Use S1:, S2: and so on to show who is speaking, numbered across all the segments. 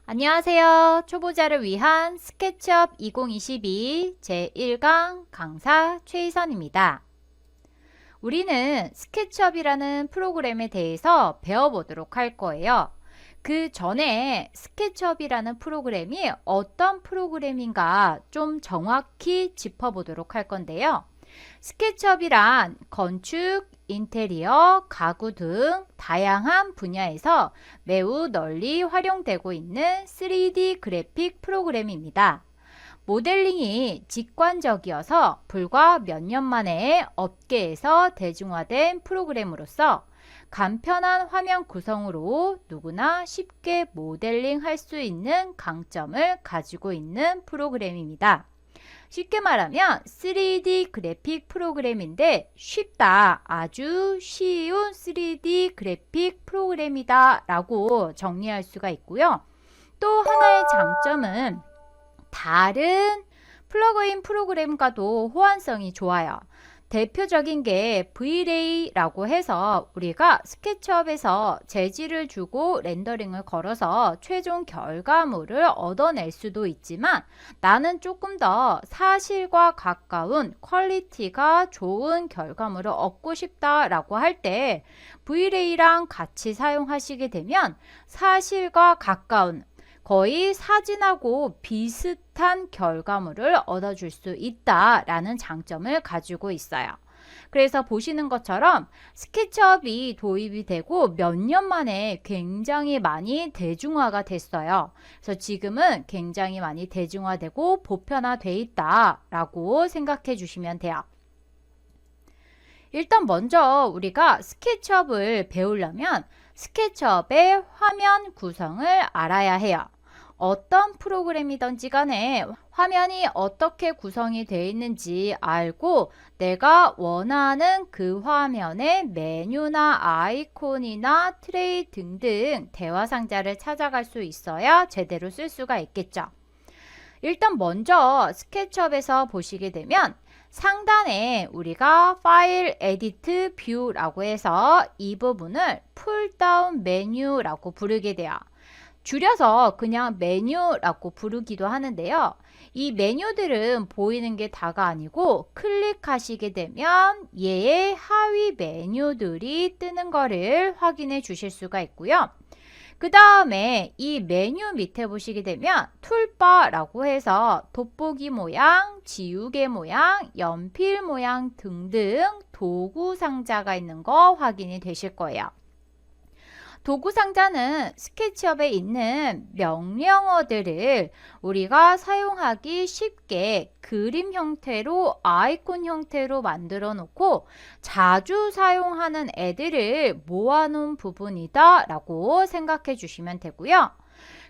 S1: 안녕하세요. 초보자를 위한 스케치업 2022 제1강 강사 최희선입니다. 우리는 스케치업이라는 프로그램에 대해서 배워보도록 할 거예요. 그 전에 스케치업이라는 프로그램이 어떤 프로그램인가 좀 정확히 짚어보도록 할 건데요. 스케치업이란 건축, 인테리어, 가구 등 다양한 분야에서 매우 널리 활용되고 있는 3D 그래픽 프로그램입니다. 모델링이 직관적이어서 불과 몇 년 만에 업계에서 대중화된 프로그램으로서 간편한 화면 구성으로 누구나 쉽게 모델링 할 수 있는 강점을 가지고 있는 프로그램입니다. 쉽게 말하면 3D 그래픽 프로그램인데 쉽다, 아주 쉬운 3D 그래픽 프로그램이다 라고 정리할 수가 있고요. 또 하나의 장점은 다른 플러그인 프로그램과도 호환성이 좋아요. 대표적인 게 V-Ray라고 해서 우리가 스케치업에서 재질을 주고 렌더링을 걸어서 최종 결과물을 얻어낼 수도 있지만 나는 조금 더 사실과 가까운 퀄리티가 좋은 결과물을 얻고 싶다라고 할 때 V-Ray랑 같이 사용하시게 되면 사실과 가까운 거의 사진하고 비슷한 결과물을 얻어줄 수 있다라는 장점을 가지고 있어요. 그래서 보시는 것처럼 스케치업이 도입이 되고 몇 년 만에 굉장히 많이 대중화가 됐어요. 그래서 지금은 굉장히 많이 대중화되고 보편화돼 있다라고 생각해 주시면 돼요. 일단 먼저 우리가 스케치업을 배우려면 스케치업의 화면 구성을 알아야 해요. 어떤 프로그램이든지 간에 화면이 어떻게 구성이 되어 있는지 알고 내가 원하는 그 화면의 메뉴나 아이콘이나 트레이 등등 대화 상자를 찾아갈 수 있어야 제대로 쓸 수가 있겠죠. 일단 먼저 스케치업에서 보시게 되면 상단에 우리가 파일 에디트 뷰라고 해서 이 부분을 풀다운 메뉴라고 부르게 돼요. 줄여서 그냥 메뉴라고 부르기도 하는데요. 이 메뉴들은 보이는 게 다가 아니고 클릭하시게 되면 얘의 하위 메뉴들이 뜨는 거를 확인해 주실 수가 있고요. 그 다음에 이 메뉴 밑에 보시게 되면 툴바라고 해서 돋보기 모양, 지우개 모양, 연필 모양 등등 도구 상자가 있는 거 확인이 되실 거예요. 도구 상자는 스케치업에 있는 명령어들을 우리가 사용하기 쉽게 그림 형태로 아이콘 형태로 만들어 놓고 자주 사용하는 애들을 모아놓은 부분이다 라고 생각해 주시면 되고요.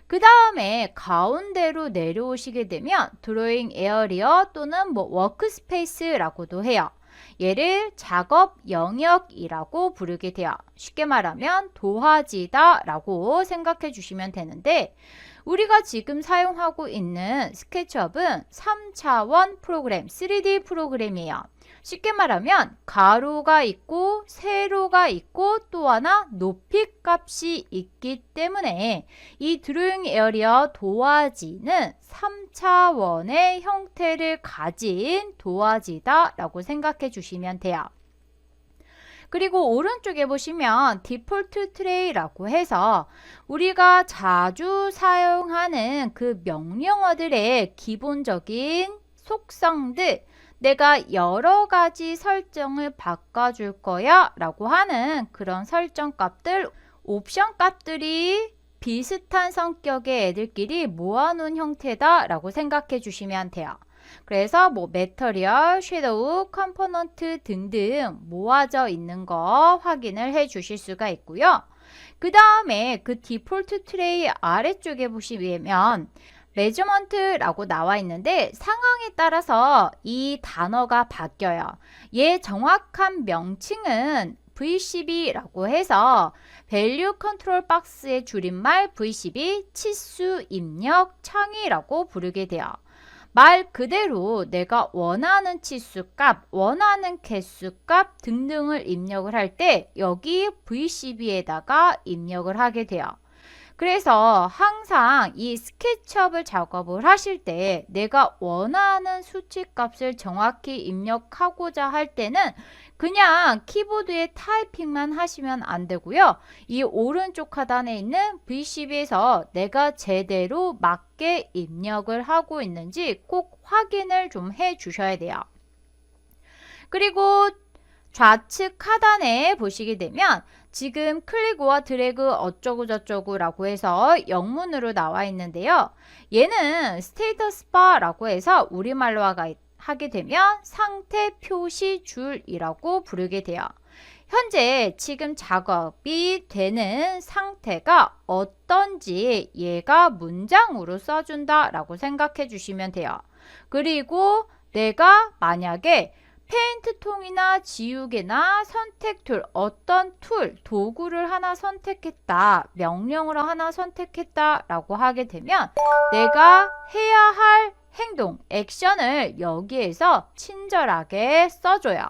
S1: 그 다음에 가운데로 내려오시게 되면 드로잉 에어리어 또는 워크스페이스라고도 해요. 얘를 작업 영역이라고 부르게 돼요. 쉽게 말하면 도화지다 라고 생각해 주시면 되는데 우리가 지금 사용하고 있는 스케치업은 3차원 프로그램, 3D 프로그램이에요. 쉽게 말하면 가로가 있고 세로가 있고 또 하나 높이 값이 있기 때문에 이 드로잉 에어리어 도화지는 3차원의 형태를 가진 도화지다 라고 생각해 주시면 돼요. 그리고 오른쪽에 보시면 디폴트 트레이라고 해서 우리가 자주 사용하는 그 명령어들의 기본적인 속성들 내가 여러 가지 설정을 바꿔줄 거야 라고 하는 그런 설정 값들, 옵션 값들이 비슷한 성격의 애들끼리 모아놓은 형태다 라고 생각해 주시면 돼요. 그래서 매터리얼, 섀도우, 컴포넌트 등등 모아져 있는 거 확인을 해 주실 수가 있고요. 그 다음에 그 디폴트 트레이 아래쪽에 보시면 메저먼트라고 나와 있는데 상황에 따라서 이 단어가 바뀌어요. 얘 정확한 명칭은 V12라고 해서 밸류 컨트롤 박스의 줄임말 V12 치수 입력 창이라고 부르게 돼요. 말 그대로 내가 원하는 치수값, 원하는 개수값 등등을 입력을 할 때 여기 V12에다가 입력을 하게 돼요. 그래서 항상 이 스케치업을 작업을 하실 때 내가 원하는 수치값을 정확히 입력하고자 할 때는 그냥 키보드에 타이핑만 하시면 안 되고요. 이 오른쪽 하단에 있는 V12에서 내가 제대로 맞게 입력을 하고 있는지 꼭 확인을 좀 해 주셔야 돼요. 그리고 좌측 하단에 보시게 되면 지금 클릭과 드래그 어쩌고 저쩌고 라고 해서 영문으로 나와 있는데요. 얘는 스테이터스 바라고 해서 우리말로 하게 되면 상태 표시 줄이라고 부르게 돼요. 현재 지금 작업이 되는 상태가 어떤지 얘가 문장으로 써준다 라고 생각해 주시면 돼요. 그리고 내가 만약에 페인트 통이나 지우개나 선택 툴, 어떤 툴, 도구를 하나 선택했다, 명령으로 하나 선택했다 라고 하게 되면 내가 해야 할 행동, 액션을 여기에서 친절하게 써줘요.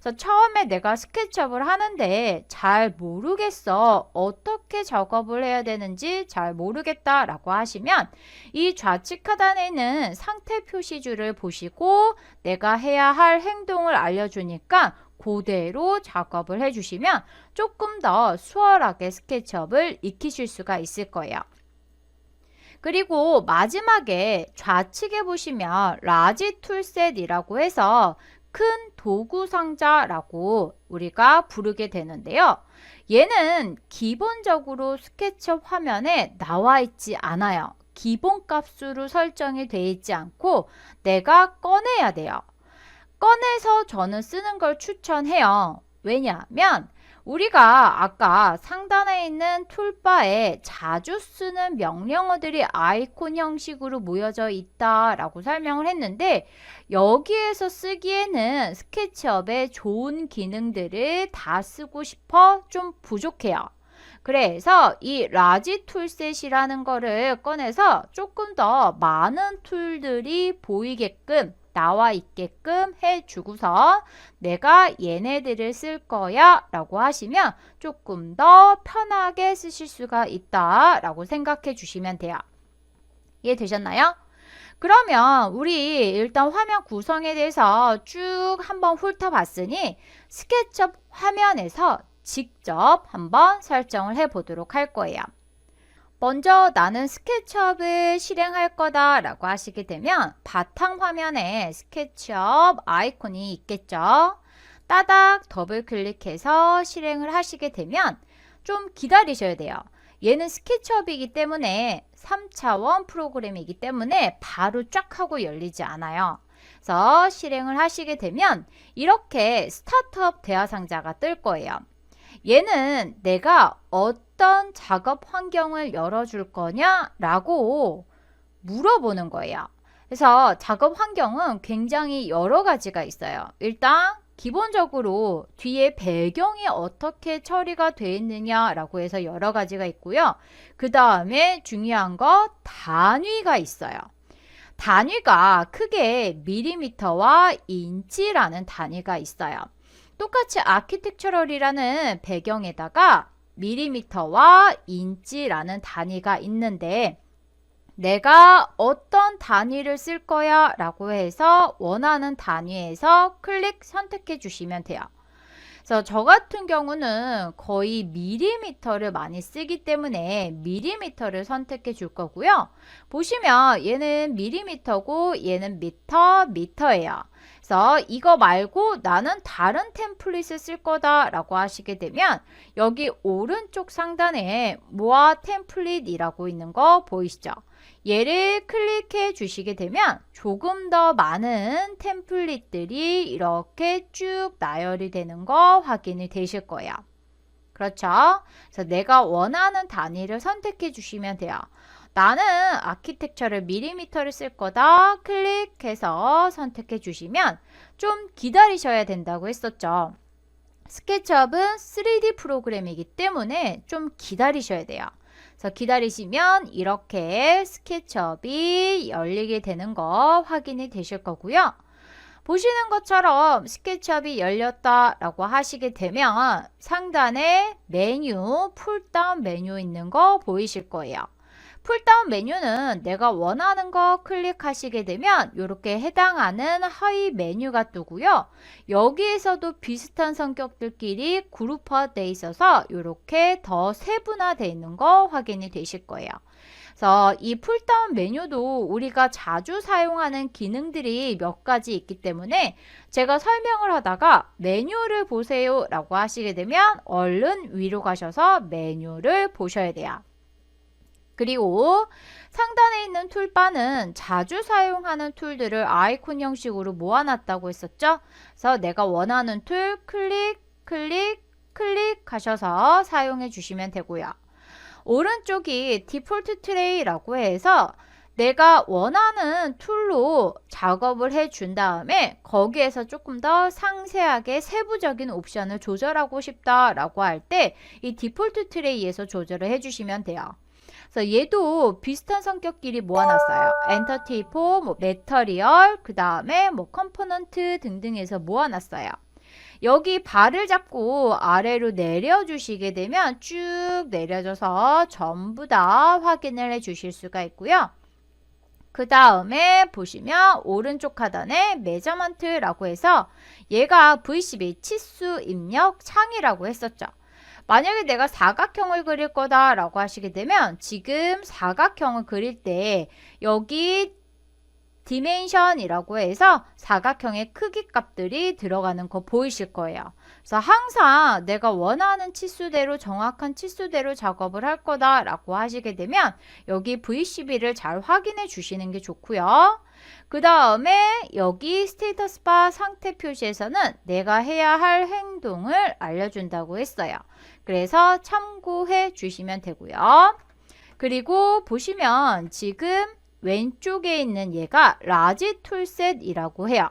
S1: 그래서 처음에 내가 스케치업을 하는데 잘 모르겠어. 어떻게 작업을 해야 되는지 잘 모르겠다 라고 하시면 이 좌측 하단에 있는 상태 표시줄을 보시고 내가 해야 할 행동을 알려주니까 그대로 작업을 해주시면 조금 더 수월하게 스케치업을 익히실 수가 있을 거예요. 그리고 마지막에 좌측에 보시면 라지 툴셋이라고 해서 큰 도구 상자라고 우리가 부르게 되는데요. 얘는 기본적으로 스케치업 화면에 나와 있지 않아요. 기본값으로 설정이 되어 있지 않고 내가 꺼내야 돼요. 꺼내서 저는 쓰는 걸 추천해요. 왜냐하면 우리가 아까 상단에 있는 툴바에 자주 쓰는 명령어들이 아이콘 형식으로 모여져 있다라고 설명을 했는데 여기에서 쓰기에는 스케치업의 좋은 기능들을 다 쓰고 싶어 좀 부족해요. 그래서 이 라지 툴셋이라는 거를 꺼내서 조금 더 많은 툴들이 보이게끔 나와 있게끔 해주고서 내가 얘네들을 쓸 거야 라고 하시면 조금 더 편하게 쓰실 수가 있다 라고 생각해 주시면 돼요. 이해되셨나요? 그러면 우리 일단 화면 구성에 대해서 쭉 한번 훑어봤으니 스케치업 화면에서 직접 한번 설정을 해 보도록 할 거예요. 먼저 나는 스케치업을 실행할 거다 라고 하시게 되면 바탕화면에 스케치업 아이콘이 있겠죠. 따닥 더블 클릭해서 실행을 하시게 되면 좀 기다리셔야 돼요. 얘는 스케치업이기 때문에 3차원 프로그램이기 때문에 바로 쫙 하고 열리지 않아요. 그래서 실행을 하시게 되면 이렇게 스타트업 대화 상자가 뜰 거예요. 얘는 내가 어떤 작업 환경을 열어줄 거냐 라고 물어보는 거예요. 그래서 작업 환경은 굉장히 여러 가지가 있어요. 일단 기본적으로 뒤에 배경이 어떻게 처리가 되어 있느냐 라고 해서 여러 가지가 있고요. 그 다음에 중요한 거 단위가 있어요. 단위가 크게 밀리미터와 인치라는 단위가 있어요. 똑같이 아키텍처럴이라는 배경에다가 밀리미터와 인치라는 단위가 있는데 내가 어떤 단위를 쓸 거야 라고 해서 원하는 단위에서 클릭 선택해 주시면 돼요. 그래서 저 같은 경우는 거의 밀리미터를 많이 쓰기 때문에 밀리미터를 선택해 줄 거고요. 보시면 얘는 밀리미터고 얘는 미터예요. 그래서 이거 말고 나는 다른 템플릿을 쓸 거다 라고 하시게 되면 여기 오른쪽 상단에 모아 템플릿이라고 있는 거 보이시죠? 얘를 클릭해 주시게 되면 조금 더 많은 템플릿들이 이렇게 쭉 나열이 되는 거 확인이 되실 거예요. 그렇죠? 그래서 내가 원하는 단위를 선택해 주시면 돼요. 나는 아키텍처를 밀리미터를 쓸 거다. 클릭해서 선택해 주시면 좀 기다리셔야 된다고 했었죠. 스케치업은 3D 프로그램이기 때문에 좀 기다리셔야 돼요. 그래서 기다리시면 이렇게 스케치업이 열리게 되는 거 확인이 되실 거고요. 보시는 것처럼 스케치업이 열렸다라고 하시게 되면 상단에 메뉴, 풀다운 메뉴 있는 거 보이실 거예요. 풀다운 메뉴는 내가 원하는 거 클릭하시게 되면 이렇게 해당하는 하위 메뉴가 뜨고요. 여기에서도 비슷한 성격들끼리 그룹화되어 있어서 이렇게 더 세분화되어 있는 거 확인이 되실 거예요. 그래서 이 풀다운 메뉴도 우리가 자주 사용하는 기능들이 몇 가지 있기 때문에 제가 설명을 하다가 메뉴를 보세요 라고 하시게 되면 얼른 위로 가셔서 메뉴를 보셔야 돼요. 그리고 상단에 있는 툴바는 자주 사용하는 툴들을 아이콘 형식으로 모아놨다고 했었죠. 그래서 내가 원하는 툴 클릭, 클릭, 클릭 하셔서 사용해 주시면 되고요. 오른쪽이 디폴트 트레이라고 해서 내가 원하는 툴로 작업을 해준 다음에 거기에서 조금 더 상세하게 세부적인 옵션을 조절하고 싶다라고 할 때 이 디폴트 트레이에서 조절을 해주시면 돼요. 그래서 얘도 비슷한 성격끼리 모아놨어요. 엔터테이프, 뭐 매터리얼, 그 다음에 뭐 컴포넌트 등등해서 모아놨어요. 여기 발을 잡고 아래로 내려주시게 되면 쭉 내려져서 전부 다 확인을 해 주실 수가 있고요. 그 다음에 보시면 오른쪽 하단에 메저먼트라고 해서 얘가 V12 치수 입력 창이라고 했었죠. 만약에 내가 사각형을 그릴 거다 라고 하시게 되면 지금 사각형을 그릴 때 여기 디멘션이라고 해서 사각형의 크기 값들이 들어가는 거 보이실 거예요. 그래서 항상 내가 원하는 치수대로 정확한 치수대로 작업을 할 거다 라고 하시게 되면 여기 V12를 잘 확인해 주시는 게 좋고요. 그 다음에 여기 스테이터스 바 상태 표시에서는 내가 해야 할 행동을 알려준다고 했어요. 그래서 참고해 주시면 되고요. 그리고 보시면 지금 왼쪽에 있는 얘가 라지 툴셋이라고 해요.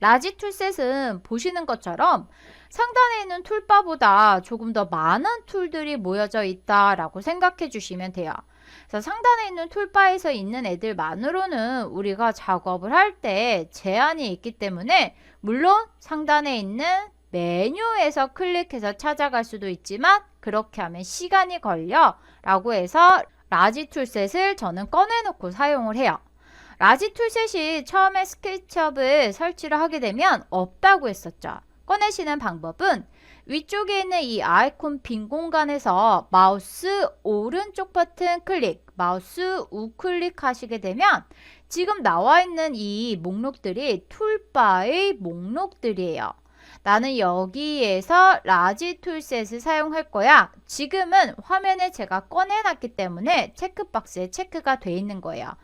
S1: 라지 툴셋은 보시는 것처럼 상단에 있는 툴바보다 조금 더 많은 툴들이 모여져 있다라고 생각해 주시면 돼요. 그래서 상단에 있는 툴바에서 있는 애들만으로는 우리가 작업을 할 때 제한이 있기 때문에 물론 상단에 있는 메뉴에서 클릭해서 찾아갈 수도 있지만 그렇게 하면 시간이 걸려 라고 해서 라지 툴셋을 저는 꺼내놓고 사용을 해요. 라지 툴셋이 처음에 스케치업을 설치를 하게 되면 없다고 했었죠. 꺼내시는 방법은 위쪽에 있는 이 아이콘 빈 공간에서 마우스 오른쪽 버튼 클릭, 마우스 우클릭 하시게 되면 지금 나와 있는 이 목록들이 툴바의 목록들이에요. 나는 여기에서 라지 툴셋을 사용할 거야. 지금은 화면에 제가 꺼내놨기 때문에 체크박스에 체크가 돼 있는 거예요.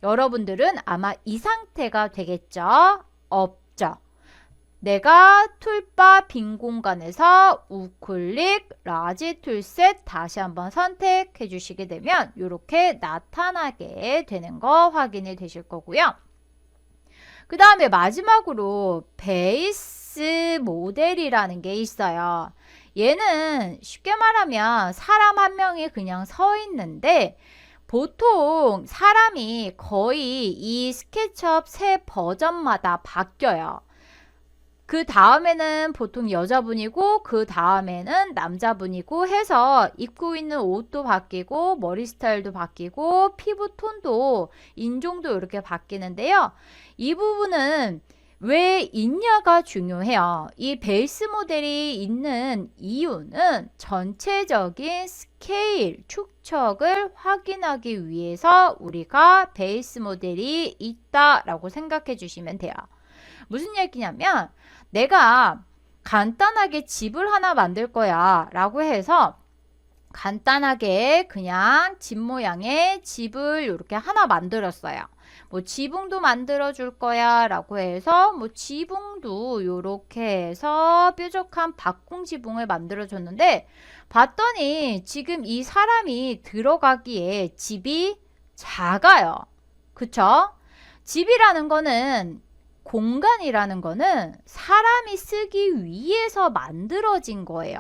S1: 여러분들은 아마 이 상태가 되겠죠? 없죠? 내가 툴바 빈 공간에서 우클릭, 라지 툴셋 다시 한번 선택해 주시게 되면 이렇게 나타나게 되는 거 확인이 되실 거고요. 그 다음에 마지막으로 베이스 모델이라는 게 있어요. 얘는 쉽게 말하면 사람 한 명이 그냥 서 있는데 보통 사람이 거의 이 스케치업 새 버전마다 바뀌어요. 그 다음에는 보통 여자분이고 그 다음에는 남자분이고 해서 입고 있는 옷도 바뀌고 머리 스타일도 바뀌고 피부 톤도 인종도 이렇게 바뀌는데요. 이 부분은 왜 있냐가 중요해요. 이 베이스 모델이 있는 이유는 전체적인 스케일, 축척을 확인하기 위해서 우리가 베이스 모델이 있다라고 생각해 주시면 돼요. 무슨 얘기냐면 내가 간단하게 집을 하나 만들 거야 라고 해서 간단하게 그냥 집 모양의 집을 이렇게 하나 만들었어요. 뭐 지붕도 만들어 줄 거야 라고 해서 뭐 지붕도 이렇게 해서 뾰족한 박공 지붕을 만들어 줬는데 봤더니 지금 이 사람이 들어가기에 집이 작아요. 그쵸? 집이라는 거는 공간이라는 거는 사람이 쓰기 위해서 만들어진 거예요.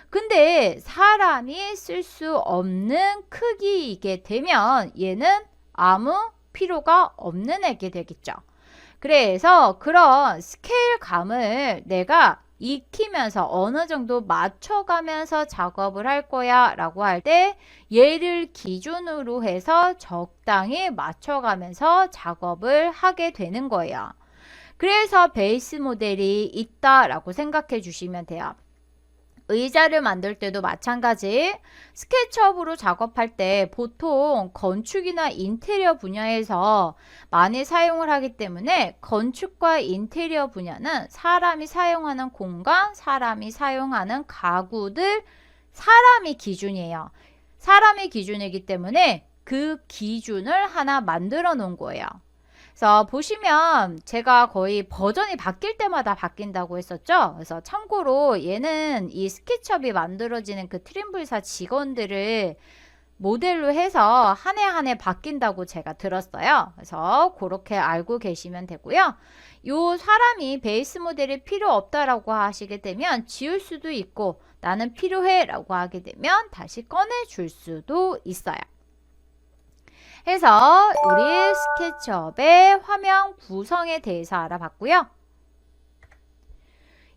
S1: 근데 사람이 쓸 수 없는 크기이게 되면 얘는 아무 필요가 없는 애게 되겠죠. 그래서 그런 스케일감을 내가 익히면서 어느 정도 맞춰가면서 작업을 할 거야 라고 할 때 얘를 기준으로 해서 적당히 맞춰가면서 작업을 하게 되는 거예요. 그래서 베이스 모델이 있다라고 생각해 주시면 돼요. 의자를 만들 때도 마찬가지. 스케치업으로 작업할 때 보통 건축이나 인테리어 분야에서 많이 사용을 하기 때문에 건축과 인테리어 분야는 사람이 사용하는 공간, 사람이 사용하는 가구들, 사람이 기준이에요. 사람이 기준이기 때문에 그 기준을 하나 만들어 놓은 거예요. 그래서 보시면 제가 거의 버전이 바뀔 때마다 바뀐다고 했었죠. 그래서 참고로 얘는 이 스케치업이 만들어지는 그 트림블사 직원들을 모델로 해서 한 해 한 해 바뀐다고 제가 들었어요. 그래서 그렇게 알고 계시면 되고요. 요 사람이 베이스 모델이 필요 없다라고 하시게 되면 지울 수도 있고 나는 필요해 라고 하게 되면 다시 꺼내줄 수도 있어요. 해서 우리 스케치업의 화면 구성에 대해서 알아봤고요.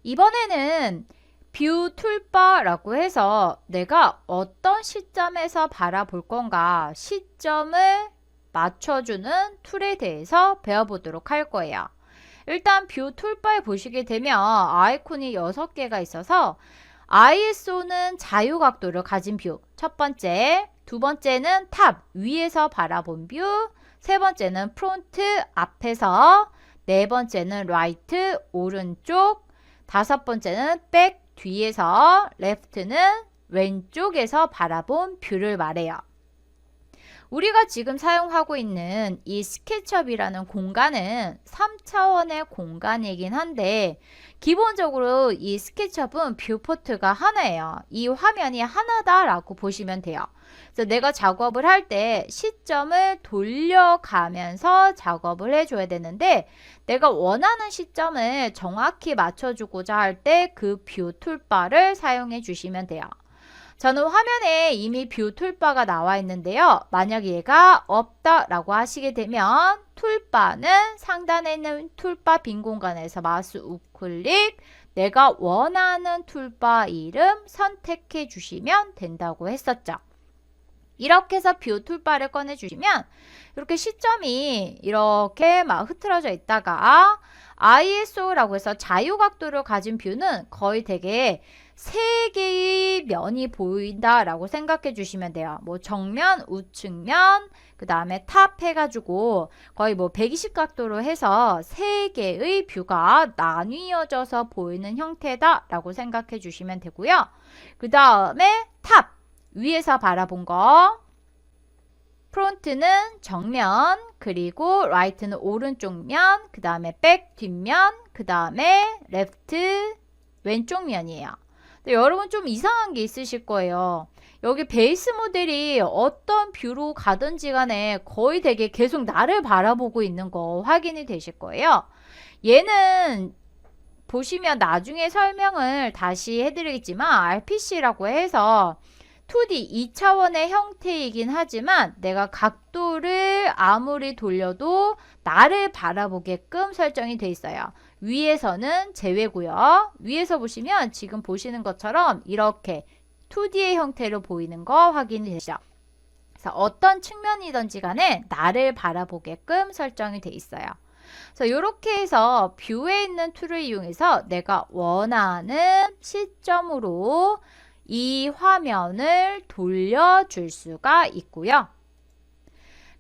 S1: 이번에는 뷰 툴바라고 해서 내가 어떤 시점에서 바라볼 건가 시점을 맞춰주는 툴에 대해서 배워보도록 할 거예요. 일단 뷰 툴바에 보시게 되면 아이콘이 6개가 있어서 ISO는 자유각도를 가진 뷰. 첫 번째, 두 번째는 탑, 위에서 바라본 뷰. 세 번째는 프론트, 앞에서. 네 번째는 라이트, 오른쪽. 다섯 번째는 백, 뒤에서. 레프트는 왼쪽에서 바라본 뷰를 말해요. 우리가 지금 사용하고 있는 이 스케치업이라는 공간은 3차원의 공간이긴 한데 기본적으로 이 스케치업은 뷰포트가 하나예요. 이 화면이 하나다라고 보시면 돼요. 그래서 내가 작업을 할 때 시점을 돌려가면서 작업을 해줘야 되는데 내가 원하는 시점을 정확히 맞춰주고자 할 때 그 뷰 툴바를 사용해 주시면 돼요. 저는 화면에 이미 뷰 툴바가 나와 있는데요. 만약 얘가 없다라고 하시게 되면 툴바는 상단에 있는 툴바 빈 공간에서 마우스 우클릭 내가 원하는 툴바 이름 선택해 주시면 된다고 했었죠. 이렇게 해서 뷰 툴바를 꺼내 주시면 이렇게 시점이 이렇게 막 흐트러져 있다가 ISO라고 해서 자유각도를 가진 뷰는 거의 되게 3개의 면이 보인다라고 생각해 주시면 돼요. 뭐 정면, 우측면, 그 다음에 탑 해가지고 거의 뭐 120각도로 해서 3개의 뷰가 나뉘어져서 보이는 형태다라고 생각해 주시면 되고요. 그 다음에 탑, 위에서 바라본 거. 프론트는 정면, 그리고 라이트는 오른쪽 면, 그 다음에 백 뒷면, 그 다음에 레프트 왼쪽 면이에요. 근데 여러분 좀 이상한 게 있으실 거예요. 여기 베이스 모델이 어떤 뷰로 가든지 간에 거의 되게 계속 나를 바라보고 있는 거 확인이 되실 거예요. 얘는 보시면 나중에 설명을 다시 해드리겠지만 RPC라고 해서 2D 2차원의 형태이긴 하지만 내가 각도를 아무리 돌려도 나를 바라보게끔 설정이 돼 있어요. 위에서는 제외고요. 위에서 보시면 지금 보시는 것처럼 이렇게 2D의 형태로 보이는 거 확인이 되시죠. 그래서 어떤 측면이든지 간에 나를 바라보게끔 설정이 돼 있어요. 그래서 이렇게 해서 뷰에 있는 툴을 이용해서 내가 원하는 시점으로 이 화면을 돌려줄 수가 있고요.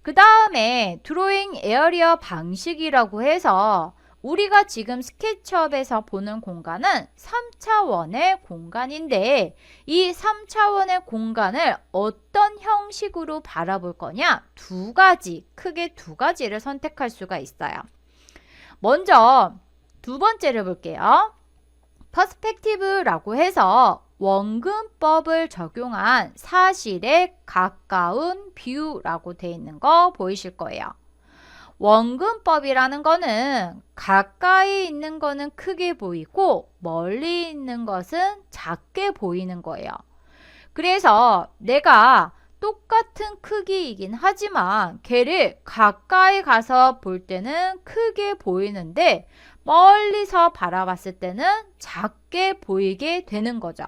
S1: 그 다음에 드로잉 에어리어 방식이라고 해서 우리가 지금 스케치업에서 보는 공간은 3차원의 공간인데 이 3차원의 공간을 어떤 형식으로 바라볼 거냐? 두 가지, 크게 두 가지를 선택할 수가 있어요. 먼저 두 번째를 볼게요. 퍼스펙티브라고 해서 원근법을 적용한 사실에 가까운 뷰라고 되어 있는 거 보이실 거예요. 원근법이라는 거는 가까이 있는 거는 크게 보이고 멀리 있는 것은 작게 보이는 거예요. 그래서 내가 똑같은 크기이긴 하지만 걔를 가까이 가서 볼 때는 크게 보이는데 멀리서 바라봤을 때는 작게 보이게 되는 거죠.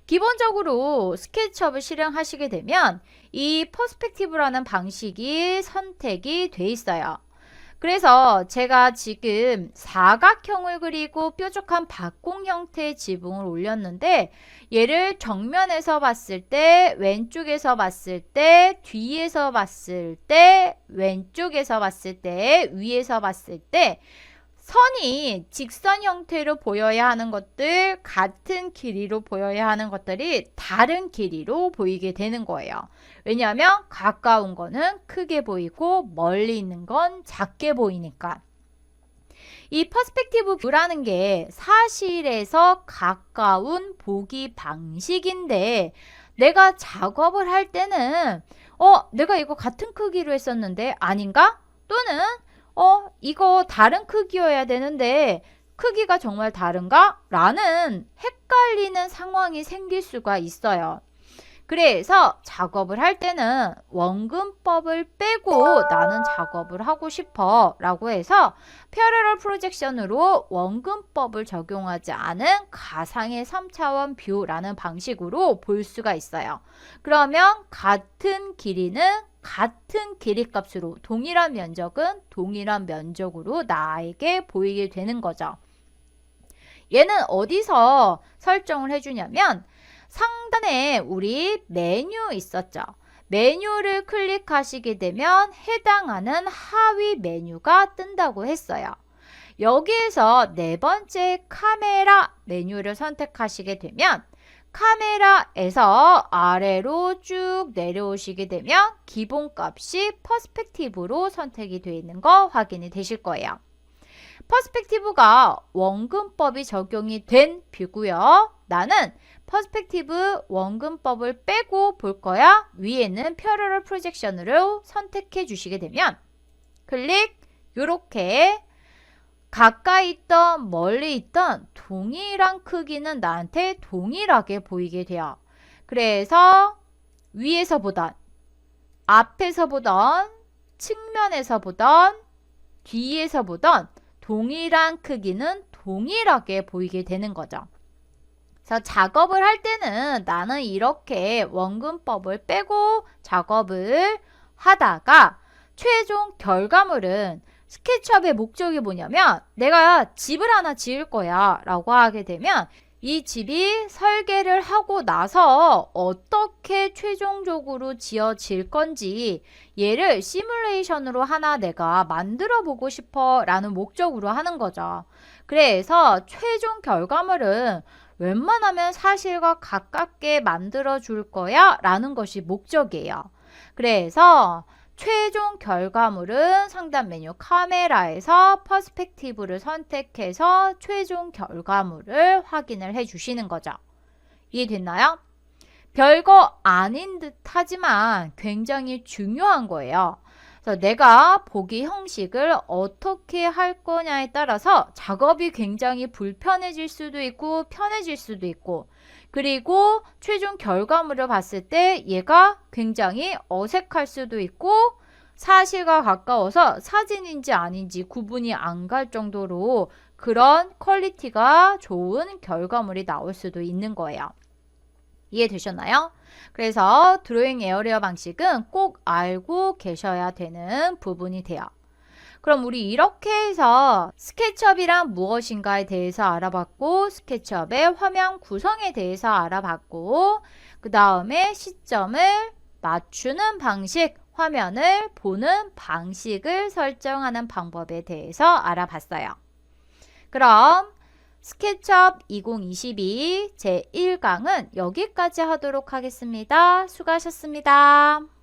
S1: 기본적으로 스케치업을 실행하시게 되면 이 퍼스펙티브라는 방식이 선택이 돼 있어요. 그래서 제가 지금 사각형을 그리고 뾰족한 박공 형태의 지붕을 올렸는데 얘를 정면에서 봤을 때, 왼쪽에서 봤을 때, 뒤에서 봤을 때, 왼쪽에서 봤을 때, 위에서 봤을 때 선이 직선 형태로 보여야 하는 것들, 같은 길이로 보여야 하는 것들이 다른 길이로 보이게 되는 거예요. 왜냐하면 가까운 거는 크게 보이고 멀리 있는 건 작게 보이니까. 이 퍼스펙티브 뷰라는 게 사실에서 가까운 보기 방식인데 내가 작업을 할 때는 내가 이거 같은 크기로 했었는데 아닌가? 또는 이거 다른 크기여야 되는데 크기가 정말 다른가? 라는 헷갈리는 상황이 생길 수가 있어요. 그래서 작업을 할 때는 원근법을 빼고 나는 작업을 하고 싶어 라고 해서 패러럴 프로젝션으로 원근법을 적용하지 않은 가상의 3차원 뷰라는 방식으로 볼 수가 있어요. 그러면 같은 길이는 같은 길이값으로 동일한 면적은 동일한 면적으로 나에게 보이게 되는 거죠. 얘는 어디서 설정을 해주냐면 상단에 우리 메뉴 있었죠. 메뉴를 클릭하시게 되면 해당하는 하위 메뉴가 뜬다고 했어요. 여기에서 네 번째 카메라 메뉴를 선택하시게 되면 카메라에서 아래로 쭉 내려오시게 되면 기본값이 퍼스펙티브로 선택이 되어 있는 거 확인이 되실 거예요. 퍼스펙티브가 원근법이 적용이 된 뷰고요. 나는 퍼스펙티브 원근법을 빼고 볼 거야. 위에는 패러럴 프로젝션으로 선택해 주시게 되면 클릭 요렇게 가까이 있던 멀리 있던 동일한 크기는 나한테 동일하게 보이게 돼요. 그래서 위에서 보던 앞에서 보던 측면에서 보던 뒤에서 보던 동일한 크기는 동일하게 보이게 되는 거죠. 그래서 작업을 할 때는 나는 이렇게 원근법을 빼고 작업을 하다가 최종 결과물은 스케치업의 목적이 뭐냐면 내가 집을 하나 지을 거야 라고 하게 되면 이 집이 설계를 하고 나서 어떻게 최종적으로 지어질 건지 얘를 시뮬레이션으로 하나 내가 만들어 보고 싶어 라는 목적으로 하는 거죠. 그래서 최종 결과물은 웬만하면 사실과 가깝게 만들어 줄 거야 라는 것이 목적이에요. 그래서 최종 결과물은 상단 메뉴 카메라에서 퍼스펙티브를 선택해서 최종 결과물을 확인을 해 주시는 거죠. 이해됐나요? 별거 아닌 듯 하지만 굉장히 중요한 거예요. 그래서 내가 보기 형식을 어떻게 할 거냐에 따라서 작업이 굉장히 불편해질 수도 있고 편해질 수도 있고 그리고 최종 결과물을 봤을 때 얘가 굉장히 어색할 수도 있고 사실과 가까워서 사진인지 아닌지 구분이 안 갈 정도로 그런 퀄리티가 좋은 결과물이 나올 수도 있는 거예요. 이해되셨나요? 그래서 드로잉 에어리어 방식은 꼭 알고 계셔야 되는 부분이 돼요. 그럼 우리 이렇게 해서 스케치업이란 무엇인가에 대해서 알아봤고 스케치업의 화면 구성에 대해서 알아봤고 그 다음에 시점을 맞추는 방식, 화면을 보는 방식을 설정하는 방법에 대해서 알아봤어요. 그럼 스케치업 2022 제1강은 여기까지 하도록 하겠습니다. 수고하셨습니다.